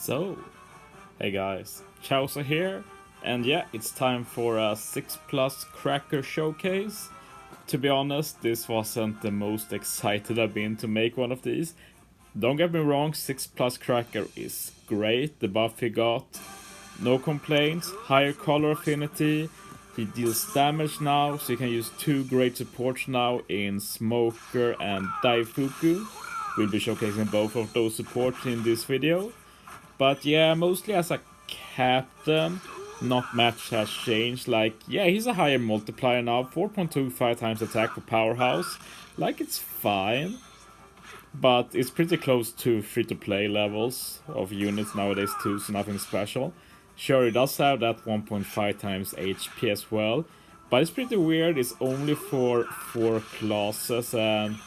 So, hey guys, Chowser here, and yeah, it's time for a 6+ cracker showcase. To be honest, this wasn't the most excited I've been to make one of these. Don't get me wrong, 6+ cracker is great, the buff he got, no complaints, higher color affinity, he deals damage now, so you can use two great supports now in Smoker and Daifuku. We'll be showcasing both of those supports in this video. But yeah, mostly as a captain, not much has changed. Like, yeah, he's a higher multiplier now, 4.25 times attack for Powerhouse. Like, it's fine, but it's pretty close to free-to-play levels of units nowadays too, so nothing special. Sure, it does have that 1.5 times HP as well, but it's pretty weird. It's only for 4 classes, and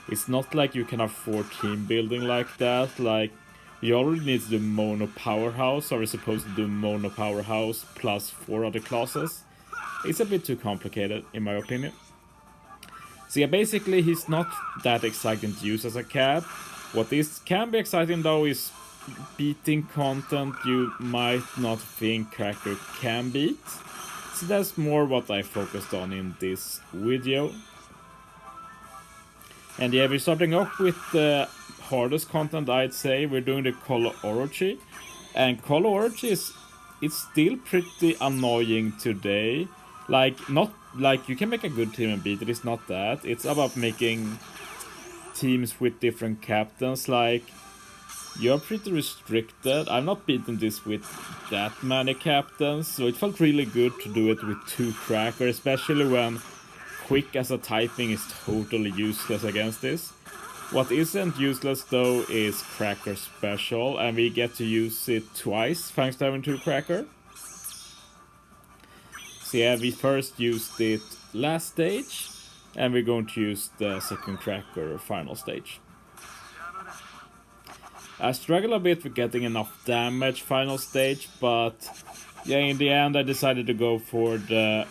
it's not like you can afford team building like that. Like, you already need to do mono powerhouse, or we're supposed to do mono powerhouse plus 4 other classes. It's a bit too complicated, in my opinion. So yeah, basically he's not that exciting to use as a cap. What is can be exciting though is beating content you might not think Cracker can beat. So that's more what I focused on in this video. And yeah, we're starting off with the hardest content, I'd say. We're doing the Orochi. And Orochi it's still pretty annoying today. Like, not like you can make a good team and beat it, it's not that. It's about making teams with different captains. Like, you're pretty restricted. I've not beaten this with that many captains, so it felt really good to do it with 2 cracker, especially when quick as a typing is totally useless against this. What isn't useless though is cracker special, and we get to use it twice thanks to having 2 cracker. So yeah, we first used it last stage, and we're going to use the second cracker final stage. I struggle a bit with getting enough damage final stage, but yeah, in the end I decided to go for the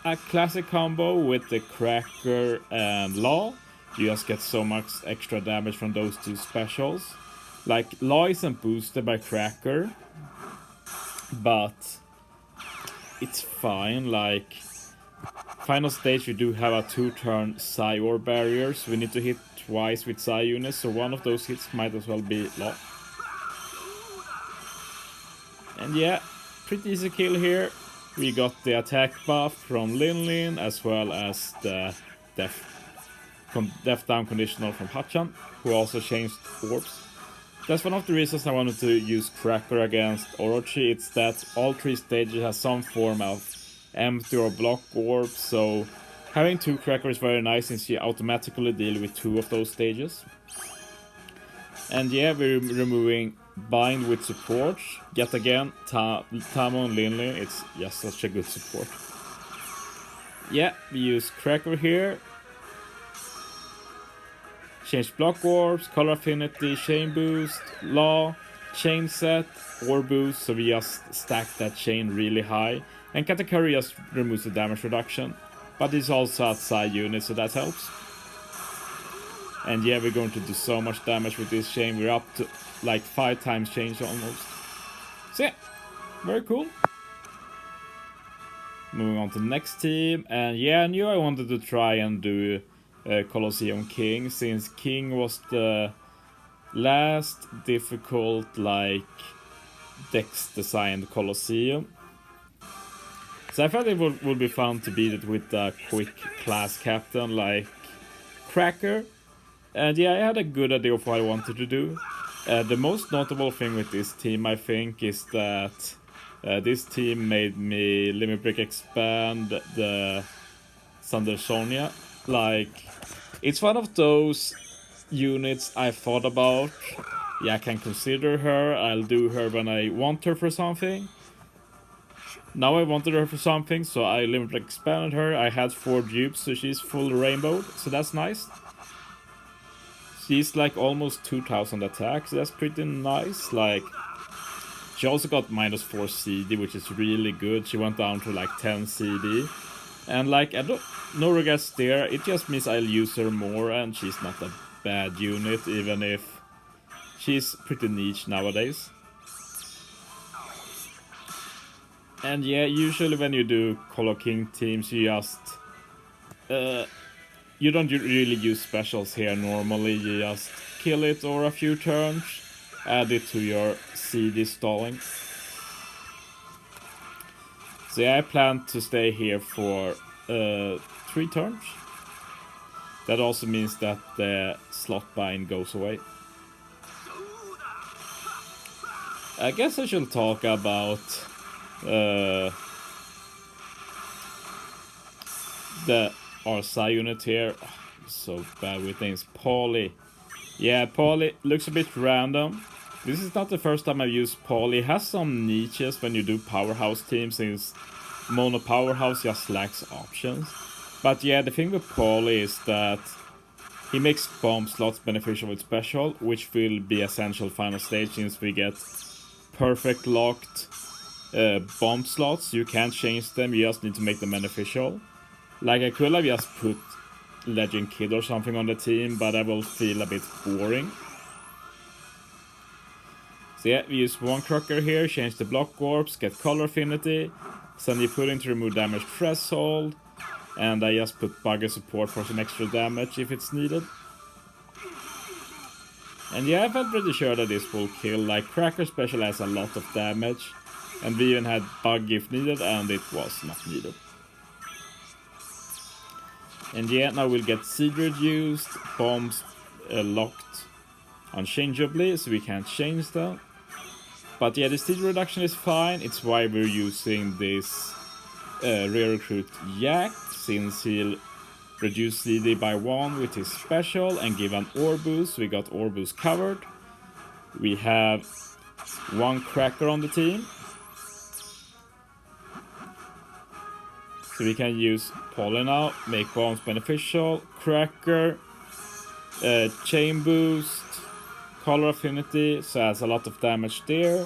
a classic combo with the cracker and law. You just get so much extra damage from those 2 specials. Like, law isn't boosted by cracker, but it's fine. Like, final stage we do have a 2-turn Psy Orb barrier, so we need to hit twice with Psy units, so one of those hits might as well be law. And yeah, pretty easy kill here. We got the attack buff from Lin as well as the death down conditional from Hachan, who also changed orbs. That's one of the reasons I wanted to use Cracker against Orochi. It's that all 3 stages have some form of empty or block orb, so having 2 Cracker is very nice since you automatically deal with 2 of those stages. And yeah, we're removing Bind with support. Yet again, Tamo and Linley, it's just such a good support. Yeah, we use Cracker here. Change block orbs, color affinity, chain boost, law, chain set, orb boost, so we just stack that chain really high. And Katakuri just removes the damage reduction, but it's also outside unit, so that helps. And yeah, we're going to do so much damage with this chain. We're up to like 5 times change almost. So yeah, very cool. Moving on to the next team, and yeah, I knew I wanted to try and do Colosseum King, since King was the last difficult, like, Dex designed Colosseum. So I thought it would be fun to beat it with a quick class captain like Cracker. And yeah, I had a good idea of what I wanted to do. The most notable thing with this team, I think, is that this team made me Limit Break expand the Thunder Sonia. Like, it's one of those units I thought about. Yeah, I can consider her. I'll do her when I want her for something. Now I wanted her for something, so I Limit Break expanded her. I had 4 dupes, so she's full rainbow, so that's nice. She's like almost 2000 attacks, that's pretty nice. Like, she also got -4 CD, which is really good. She went down to like 10 CD. And like, no regrets there, it just means I'll use her more, and she's not a bad unit, even if She's pretty niche nowadays. And yeah, usually when you do Colosseum King teams, you just you don't really use specials here normally. You just kill it over a few turns, add it to your CD stalling. So yeah, I plan to stay here for 3 turns. That also means that the slot bind goes away. I guess I should talk about the RSI unit here. Oh, I'm so bad with things. Poly. Yeah, Poly looks a bit random. This is not the first time I've used Poly. It has some niches when you do powerhouse teams, since mono powerhouse just lacks options. But yeah, the thing with Poly is that he makes bomb slots beneficial with special, which will be essential final stage since we get perfect locked bomb slots. You can't change them, you just need to make them beneficial. Like, I could have just put Legend Kid or something on the team, but I will feel a bit boring. So yeah, we use one Cracker here, change the block orbs, get color affinity, send the pudding to remove damage threshold, and I just put bugger support for some extra damage if it's needed. And yeah, I felt pretty sure that this will kill. Like, Cracker special has a lot of damage, and we even had bug if needed, and it was not needed. And yeah, now we'll get seed reduced, bombs locked unchangeably, so we can't change them. But yeah, the seed reduction is fine. It's why we're using this rare recruit Yak, since he'll reduce CD by 1 with his special and give an ore boost. We got ore boost covered. We have 1 Cracker on the team, so we can use Poly now, make bombs beneficial, Cracker, chain boost, color affinity, so has a lot of damage there.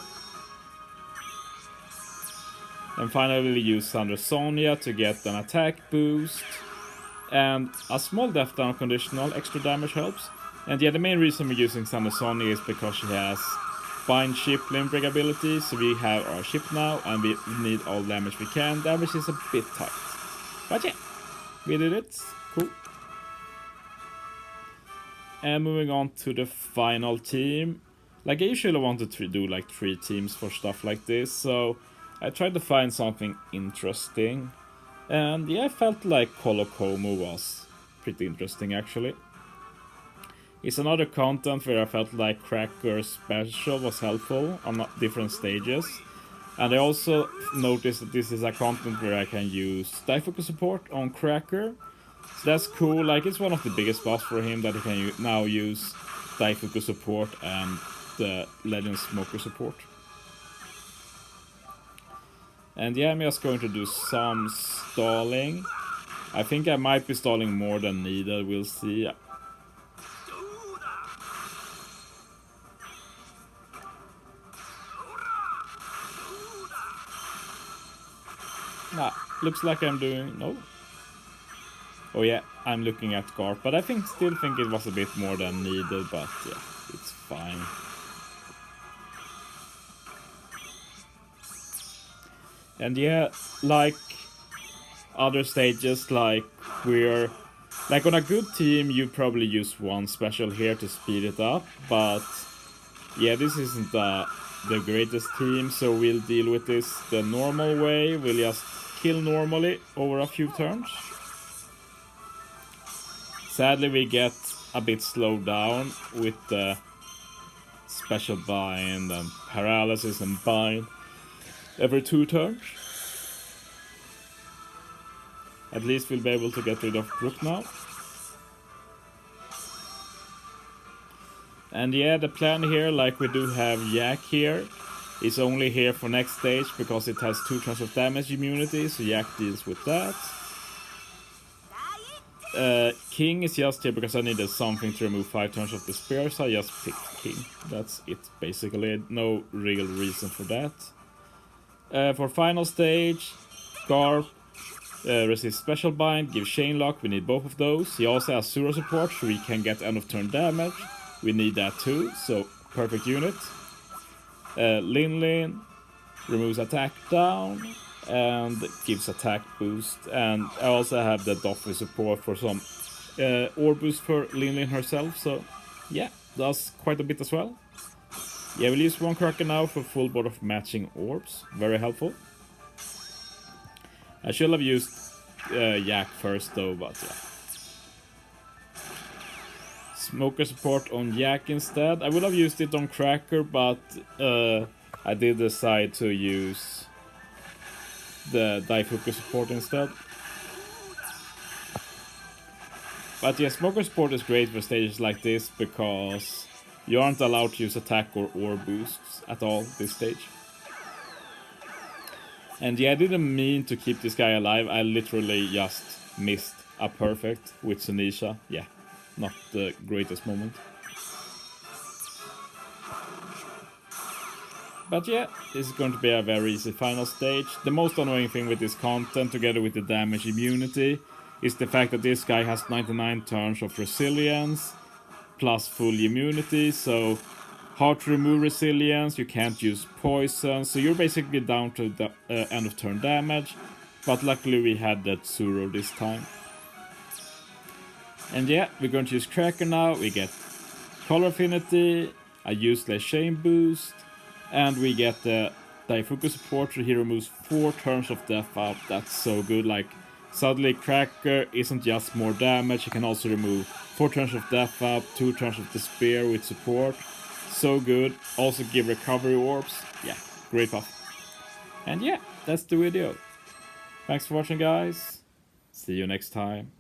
And finally we use Thunder Sonya to get an attack boost, and a small death down conditional, extra damage helps. And yeah, the main reason we're using Thunder Sonya is because she has bind ship limb break ability, so we have our ship now and we need all damage we can. Damage is a bit tight, but yeah, we did it. Cool. And moving on to the final team. Like, I usually wanted to do like 3 teams for stuff like this, so I tried to find something interesting. And yeah, I felt like Colosseum Como was pretty interesting actually. It's another content where I felt like Cracker special was helpful on different stages. And I also noticed that this is a content where I can use die focus support on Cracker. So that's cool. Like, it's one of the biggest buffs for him that he can now use die focus support and the Legend Smoker support. And yeah, I'm just going to do some stalling. I think I might be stalling more than needed, we'll see. Nah, looks like I'm doing... no. Oh yeah, I'm looking at Garp, but I still think it was a bit more than needed, but yeah, it's fine. And yeah, like other stages, like like on a good team, you probably use 1 special here to speed it up, but yeah, this isn't the greatest team, so we'll deal with this the normal way. We'll just kill normally over a few turns. Sadly, we get a bit slowed down with the special bind and paralysis and bind every 2 turns. At least we'll be able to get rid of Brook now. And yeah, the plan here, like we do have Yak here, is only here for next stage because it has 2 turns of damage immunity, so Yak deals with that. King is just here because I needed something to remove 5 turns of the spear, so I just picked King. That's it, basically. No real reason for that. For final stage, Garp resist special bind, give chain lock, we need both of those. He also has Sura support, so we can get end of turn damage. We need that too, so perfect unit. Lin removes attack down and gives attack boost. And I also have the Doffy support for some orb boost for Lin herself. So yeah, does quite a bit as well. Yeah, we'll use one Cracker now for full board of matching orbs. Very helpful. I should have used Yak first though, but yeah. Smoker support on Yak instead. I would have used it on Cracker, but I did decide to use the Daifuku support instead. But yeah, Smoker support is great for stages like this because you aren't allowed to use attack or orb boosts at all this stage. And yeah, I didn't mean to keep this guy alive. I literally just missed a perfect with Sunisha. Yeah, not the greatest moment. But yeah, this is going to be a very easy final stage. The most annoying thing with this content, together with the damage immunity, is the fact that this guy has 99 turns of resilience, plus full immunity, so hard to remove resilience, you can't use poison, so you're basically down to the end of turn damage, but luckily we had that Tsuro this time. And yeah, we're going to use Cracker now, we get Color Affinity, a useless Chain Boost, and we get the Daifuku support, so he removes 4 turns of death up. That's so good, like suddenly Cracker isn't just more damage, he can also remove 4 turns of death up, 2 turns of despair with support. So good. Also give recovery orbs. Yeah, great buff. And yeah, that's the video. Thanks for watching, guys. See you next time.